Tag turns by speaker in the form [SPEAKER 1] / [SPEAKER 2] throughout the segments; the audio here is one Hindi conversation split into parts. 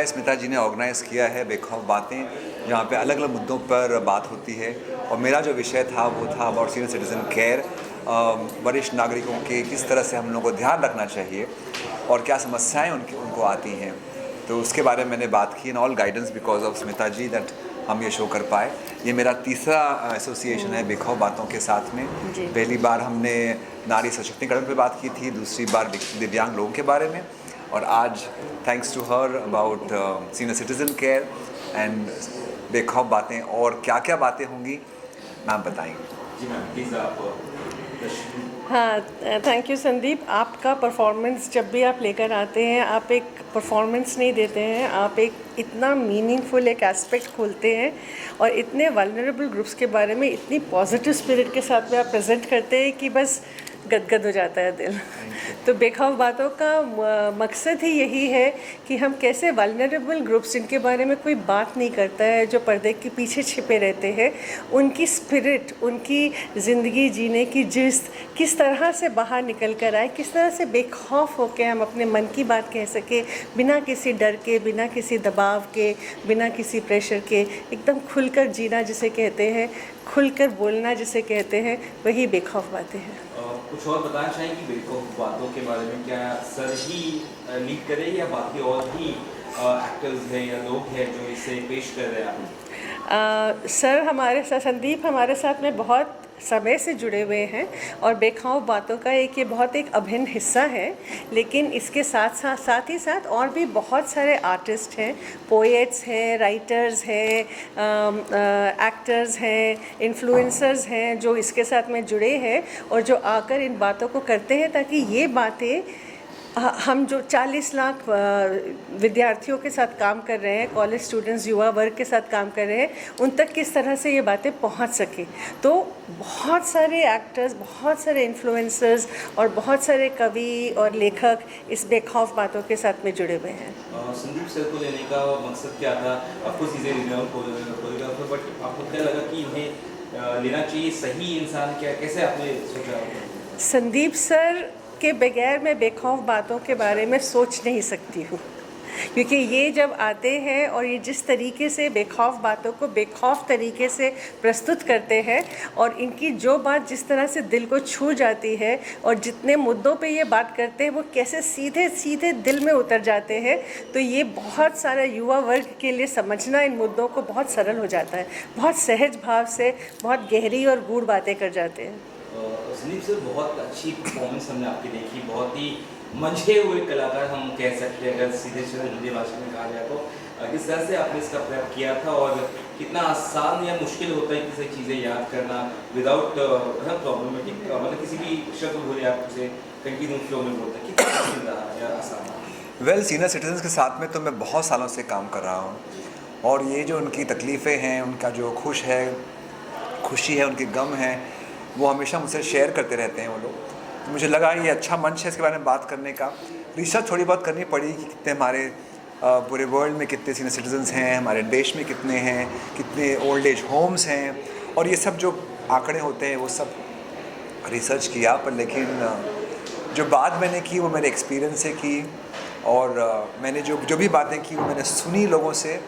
[SPEAKER 1] है स्मिता जी ने ऑर्गेनाइज़ किया है बेखौफ बातें, जहाँ पे अलग अलग मुद्दों पर बात होती है। और मेरा जो विषय था वो था अबाउट सीनियर सिटीज़न केयर, वरिष्ठ नागरिकों के किस तरह से हम लोगों को ध्यान रखना चाहिए और क्या समस्याएं उनको आती हैं। तो उसके बारे में मैंने बात की, in all guidance because of Smita ji that हम ये शो कर पाए। ये मेरा तीसरा एसोसिएशन है बेखौफ बातों के साथ में। पहली बार हमने नारी सशक्तिकरण पे बात की थी, दूसरी बार दिव्यांग लोगों के बारे में, और आज thanks to her about senior citizen care and बेखौफ बातें। और क्या क्या बातें होंगी मैम बताएंगे।
[SPEAKER 2] जी मैम प्लीज़ आप।
[SPEAKER 3] हाँ, थैंक यू संदीप। आपका परफॉर्मेंस जब भी आप लेकर आते हैं, आप एक परफॉर्मेंस नहीं देते हैं, आप एक इतना मीनिंगफुल एक एस्पेक्ट खोलते हैं और इतने वल्नरेबल ग्रुप्स के बारे में इतनी पॉजिटिव स्पिरिट के साथ में आप प्रेजेंट करते हैं कि बस गदगद हो जाता है दिल। तो बेखौफ बातों का मकसद ही यही है कि हम कैसे वल्नरेबल ग्रुप्स जिनके बारे में कोई बात नहीं करता है, जो पर्दे के पीछे छिपे रहते हैं, उनकी स्पिरिट, उनकी ज़िंदगी जीने की जिस्त किस तरह से बाहर निकल कर आए, किस तरह से बेखौफ होकर हम अपने मन की बात कह सके, बिना किसी डर के, बिना किसी दबाव के, बिना किसी प्रेशर के, एकदम खुलकर जीना जिसे कहते हैं, खुलकर बोलना जिसे कहते हैं, वही बेखौफ बातें हैं।
[SPEAKER 2] कुछ और बताना चाहेंगे बेखौफ बातों के बारे में? क्या सर ही लीड करें या बाकी और भी एक्टर्स हैं या लोग हैं जो इसे पेश कर रहे हैं?
[SPEAKER 3] सर हमारे साथ, संदीप हमारे साथ में बहुत समय से जुड़े हुए हैं और बेखौफ बातों का एक एक अभिन्न हिस्सा है। लेकिन इसके साथ ही साथ और भी बहुत सारे आर्टिस्ट हैं, पोएट्स हैं, राइटर्स हैं, एक्टर्स हैं, इन्फ्लुएंसर्स हैं जो इसके साथ में जुड़े हैं और जो आकर इन बातों को करते हैं ताकि ये बातें हम जो 40 लाख विद्यार्थियों के साथ काम कर रहे हैं, कॉलेज स्टूडेंट्स, युवा वर्ग के साथ काम कर रहे हैं, उन तक किस तरह से ये बातें पहुंच सके। तो बहुत सारे एक्टर्स, बहुत सारे इन्फ्लुएंसर्स और बहुत सारे कवि और लेखक इस बेखौफ बातों के साथ में जुड़े हुए हैं।
[SPEAKER 2] संदीप सर को लेने का मकसद क्या था? आपको चीज़ें कोरियोग्राफर, बट आपको क्या लगा कि इन्हें लेना चाहिए? सही इंसान क्या, कैसे आपने सोचा?
[SPEAKER 3] संदीप सर के बगैर मैं बेखौफ बातों के बारे में सोच नहीं सकती हूँ, क्योंकि ये जब आते हैं और ये जिस तरीके से बेखौफ बातों को बेखौफ तरीके से प्रस्तुत करते हैं और इनकी जो बात जिस तरह से दिल को छू जाती है और जितने मुद्दों पे ये बात करते हैं वो कैसे सीधे सीधे दिल में उतर जाते हैं, तो ये बहुत सारा युवा वर्ग के लिए समझना इन मुद्दों को बहुत सरल हो जाता है। बहुत सहज भाव से बहुत गहरी और गूढ़ बातें कर जाते हैं।
[SPEAKER 2] संदीप सर, बहुत अच्छी परफॉर्मेंस हमने आपकी देखी, बहुत ही मंझे हुए कलाकार हम कह सकते हैं अगर सीधे हिंदी भाषा में कहा जाए तो। किस तरह से आपने इसका प्रयास किया था और कितना आसान या मुश्किल होता है किसी चीज़ें याद करना विदाउट प्रॉब्लमेटिक, मतलब किसी भी शब्द बोले आप उसे कंटिन्यू फ्लो में बोलते हैं, कितना मुश्किल रहा या आसान?
[SPEAKER 1] वेल, सीनियर सिटीजन्स के साथ में तो मैं बहुत सालों से काम कर रहा हूँ और ये जो उनकी तकलीफ़ें हैं, उनका जो खुशी है, उनके गम हैं, वो हमेशा मुझसे शेयर करते रहते हैं वो लोग। तो मुझे लगा ये अच्छा मंच है इसके बारे में बात करने का। रिसर्च थोड़ी बहुत करनी पड़ी कि कितने हमारे पूरे वर्ल्ड में कितने सीनियर सिटीजन्स हैं, हमारे देश में कितने हैं, कितने ओल्ड एज होम्स हैं, और ये सब जो आंकड़े होते हैं वो सब रिसर्च किया। पर लेकिन जो बात मैंने की वो मेरे एक्सपीरियंस से की और मैंने जो भी बातें की वो मैंने सुनी लोगों से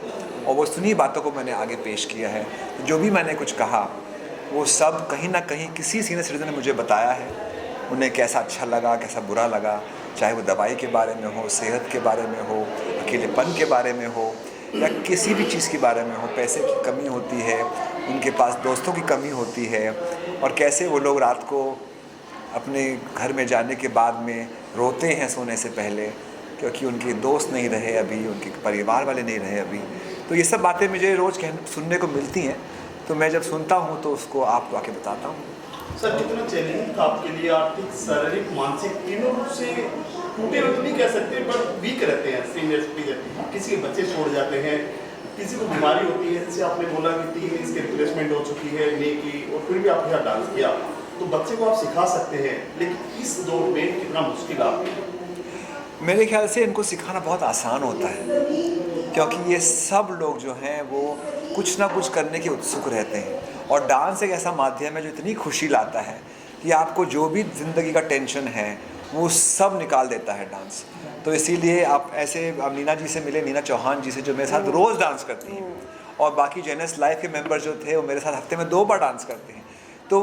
[SPEAKER 1] और वो सुनी बातों को मैंने आगे पेश किया है। तो जो भी मैंने कुछ कहा वो सब कहीं ना कहीं किसी सीनियर सिटीजन ने मुझे बताया है, उन्हें कैसा अच्छा लगा, कैसा बुरा लगा, चाहे वो दवाई के बारे में हो, सेहत के बारे में हो, अकेलेपन के बारे में हो या किसी भी चीज़ के बारे में हो। पैसे की कमी होती है, उनके पास दोस्तों की कमी होती है और कैसे वो लोग रात को अपने घर में जाने के बाद में रोते हैं सोने से पहले क्योंकि उनके दोस्त नहीं रहे अभी, उनके परिवार वाले नहीं रहे अभी। तो ये सब बातें मुझे रोज़ सुनने को मिलती हैं, तो मैं जब सुनता हूँ तो उसको आपको आके बताता हूँ।
[SPEAKER 4] सर, कितना चैलेंजिंग था आपके लिए? आर्थिक, शारीरिक, मानसिक तीनों रूप से टूटे हुए तो नहीं कह सकते, बट वीक रहते हैं सीनियर सिटीजन। किसी के बच्चे छोड़ जाते हैं, किसी को बीमारी होती है, जैसे आपने बोला कि 3 इसके रिप्लेसमेंट हो चुकी है नी की, और फिर भी आपने यहाँ डांस किया। तो बच्चे को आप सिखा सकते हैं, लेकिन इस दौर में कितना मुश्किल आपके?
[SPEAKER 1] मेरे ख्याल से इनको सिखाना बहुत आसान होता है क्योंकि ये सब लोग जो हैं वो कुछ ना कुछ करने के उत्सुक रहते हैं और डांस एक ऐसा माध्यम है जो इतनी खुशी लाता है कि आपको जो भी ज़िंदगी का टेंशन है वो सब निकाल देता है डांस। तो इसीलिए आप ऐसे, आप नीना जी से मिले, नीना चौहान जी से, जो मेरे साथ रोज़ डांस करती हैं, और बाकी जेनस लाइफ के मेंबर जो थे वो मेरे साथ हफ्ते में 2 बार डांस करते हैं। तो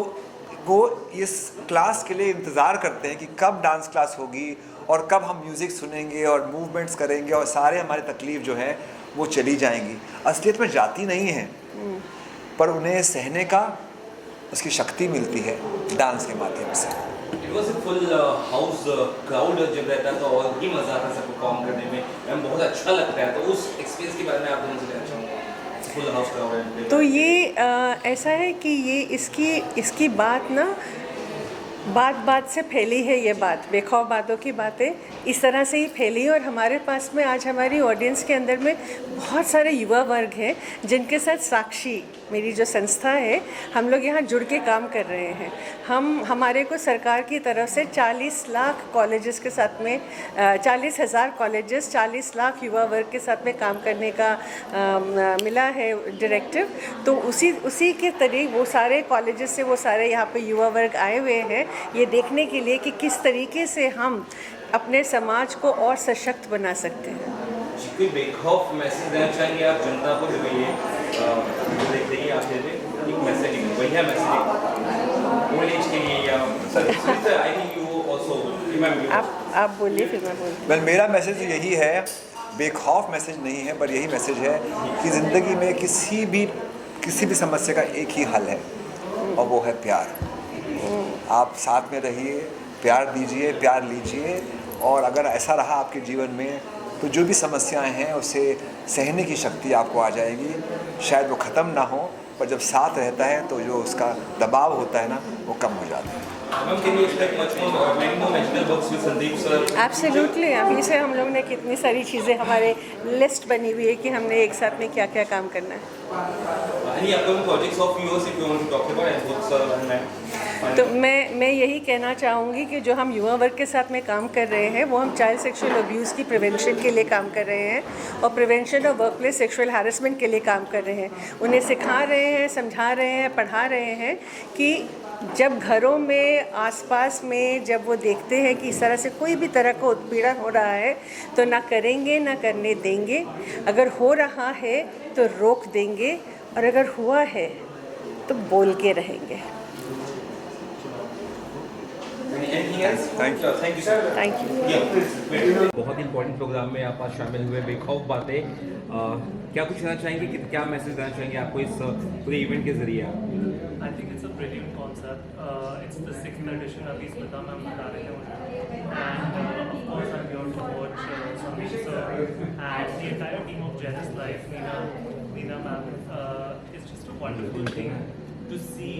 [SPEAKER 1] वो इस क्लास के लिए इंतज़ार करते हैं कि कब डांस क्लास होगी और कब हम म्यूज़िक सुनेंगे और मूवमेंट्स करेंगे और सारे हमारी तकलीफ़ जो है वो चली जाएंगी। असलियत में जाती नहीं है, पर उन्हें सहने का उसकी शक्ति मिलती है डांस के माध्यम से।
[SPEAKER 2] It was a full house crowd जब रहता तो और भी मज़ा आता सब परफॉर्म करने में, मैम बहुत अच्छा लगता है। तो उस एक्सपीरियंस के बारे में आप दोनों से जानना चाहूँगा। फुल हाउस क्राउड
[SPEAKER 3] तो ये ऐसा है कि ये इसकी बात ना बात से फैली है। ये बात बेखौफ बातों की बातें इस तरह से ही फैली है, और हमारे पास में आज हमारी ऑडियंस के अंदर में बहुत सारे युवा वर्ग हैं जिनके साथ साक्षी मेरी जो संस्था है, हम लोग यहाँ जुड़ के काम कर रहे हैं। हमारे को सरकार की तरफ से 40 लाख कॉलेजेस के साथ में 40,000 कॉलेजेस 40 लाख युवा वर्ग के साथ में काम करने का मिला है डायरेक्टिव। तो उसी के तरीके वो सारे कॉलेजेस से वो सारे यहाँ पे युवा वर्ग आए हुए हैं ये देखने के लिए कि किस तरीके से हम अपने समाज को और सशक्त बना सकते हैं।
[SPEAKER 2] कोई बेखौफ मैसेज देना चाहेंगे आप जनता को, जो ये देख रही है आप, एक मैसेज, एक बढ़िया मैसेज ओल्ड एज के लिए, या आई थिंक यू आल्सो
[SPEAKER 3] आप बोलिए फिर मैं बोलती हूँ।
[SPEAKER 1] वेल, मेरा मैसेज यही है, बेखौफ मैसेज नहीं है, पर यही मैसेज है कि ज़िंदगी में किसी भी समस्या का एक ही हल है, और वो है प्यार। आप साथ में रहिए, प्यार दीजिए, प्यार लीजिए, और अगर ऐसा रहा आपके जीवन में तो जो भी समस्याएं हैं उसे सहने की शक्ति आपको आ जाएगी। शायद वो ख़त्म ना हो, पर जब साथ रहता है तो जो उसका दबाव होता है ना, वो कम हो जाता है।
[SPEAKER 3] एब्सोल्युटली, अभी से हम लोग ने कितनी सारी चीज़ें, हमारे लिस्ट बनी हुई है कि हमने एक साथ में क्या क्या काम करना है। तो मैं यही कहना चाहूँगी कि जो हम युवा वर्ग के साथ में काम कर रहे हैं वो हम चाइल्ड सेक्सुअल अब्यूज़ की प्रिवेंशन के लिए काम कर रहे हैं, और prevention of work place sexual harassment के लिए काम कर रहे हैं। उन्हें सिखा रहे हैं, समझा रहे हैं, पढ़ा रहे हैं कि जब घरों में आसपास में जब वो देखते हैं कि इस तरह से कोई भी तरह का उत्पीड़न हो रहा है तो ना करेंगे ना करने देंगे। अगर हो रहा है तो रोक देंगे, और अगर हुआ है तो बोल के रहेंगे।
[SPEAKER 2] Thank you sir.
[SPEAKER 3] Thank you.
[SPEAKER 2] बहुत ही इंपॉर्टेंट प्रोग्राम में आप आज शामिल हुए, बेखौफ बातें, क्या कुछ कहना चाहेंगे, कि क्या मैसेज देना चाहेंगे आपको इस पूरे इवेंट के जरिए आप?
[SPEAKER 5] I think it's a brilliant concept. It's the 6th edition. अभी स्मिता मैम बता रहे थे मुझे, and of course I'm here to watch Samesh sir and the entire team of Genesis Life. Neena ma'am, it's just a wonderful thing to see.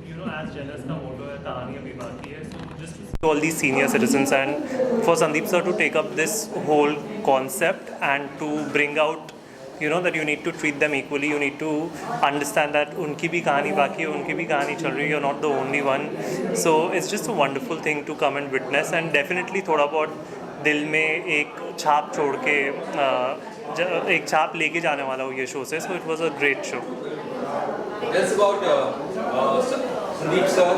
[SPEAKER 5] You know, as Genesis का motto है कहानी अभी बाकी है, so just to see all these senior citizens and for Sandeep sir to take up this whole concept and to bring out, you know, that you need to treat them equally, you need to understand that उनकी भी कहानी बाकी है, उनकी भी कहानी चल रही है, you're not the only one. So it's just a wonderful thing to come and witness, and definitely थोड़ा बहुत दिल में एक छाप छोड़ के एक छाप लेके जाने वाला हो ये शो से. So it was a great show.
[SPEAKER 2] That's about Sandeep sir,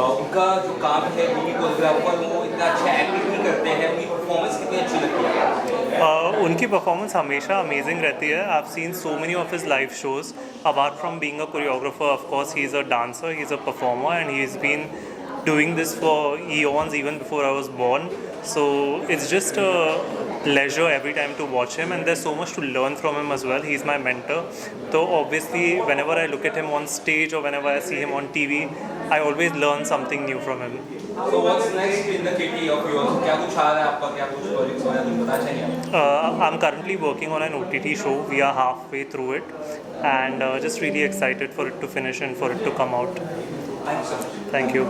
[SPEAKER 2] उनका जो काम है मूवी कोरियोग्राफर, वो इतना अच्छा एक्टिंग भी करते हैं, उनकी परफॉर्मेंस कितनी अच्छी लगती है?
[SPEAKER 5] उनकी परफॉर्मेंस हमेशा अमेजिंग रहती है. I have seen so many of his live shows. Apart from being a choreographer, of course he is a dancer, he is a performer, and he is been doing this for eons, even before I was born. So it's just a pleasure every time to watch him, and there's so much to learn from him as well. He's my mentor. So obviously whenever I look at him on stage or whenever I see him on TV, I always learn something new from him.
[SPEAKER 2] So what's next in the kitty of yours? क्या कुछ आ रहा है आपका, क्या कुछ प्रोजेक्ट्स हो रहे हैं, तुम बता चाहेंगे?
[SPEAKER 5] I'm currently working on an OTT show. We are halfway through it, and just really excited for it to finish and for it to come out.
[SPEAKER 2] Thank you so much.
[SPEAKER 5] Thank you.